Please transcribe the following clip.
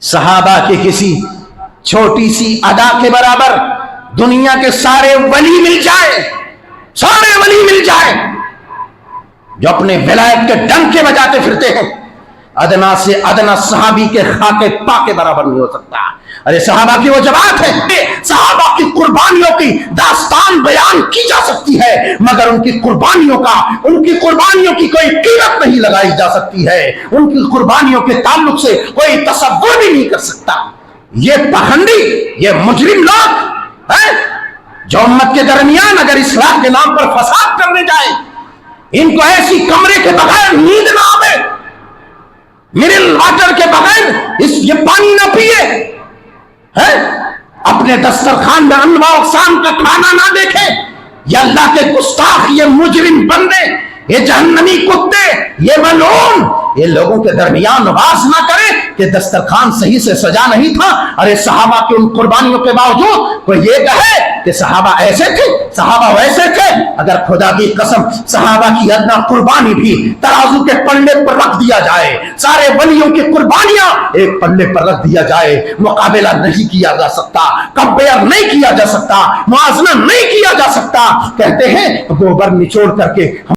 صحابہ کی کسی چھوٹی سی ادا کے برابر دنیا کے سارے ولی مل جائے، سارے ولی مل جائے جو اپنے ولایت کے ڈنکے بجاتے پھرتے ہیں، ادنا سے ادنا صحابی کے خاکے پا کے برابر نہیں ہو سکتا۔ ارے صحابہ کی وہ جماعت ہے، صحابہ کی قربانیوں کی داستان بیان کی جا سکتی ہے، مگر ان کی قربانیوں کی کوئی قیمت نہیں لگائی جا سکتی ہے، ان کی قربانیوں کے تعلق سے کوئی تصور بھی نہیں کر سکتا۔ یہ پخنڈی، یہ مجرم لوگ ہیں جو امت کے درمیان اگر اصلاح کے نام پر فساد کرنے جائے، ان کو ایسی کمرے کے بغیر نیند نہ آئے، منرل واٹر کے بغیر یہ پانی نہ پیے، اپنے دسترخوان میں انواع اقسام کا کھانا نہ دیکھے، یہ اللہ کے گستاخ، یہ مجرم بندے، یہ جہنمی کتے، یہ ملعون، یہ لوگوں کے درمیان واز نہ کرے کہ دسترخوان صحیح سے سجا نہیں تھا۔ ارے صحابہ کی ان قربانیوں کے باوجود کوئی یہ کہے کہ صحابہ ایسے تھے، صحابہ ویسے تھے، اگر خدا کی قسم صحابہ کی ادنا قربانی بھی ترازو کے پلڑے پر رکھ دیا جائے، سارے ولیوں کی قربانیاں ایک پلڑے پر رکھ دیا جائے، مقابلہ نہیں کیا جا سکتا، کمپیئر نہیں کیا جا سکتا، موازنہ نہیں کیا جا سکتا۔ کہتے ہیں گوبر نچوڑ کر کے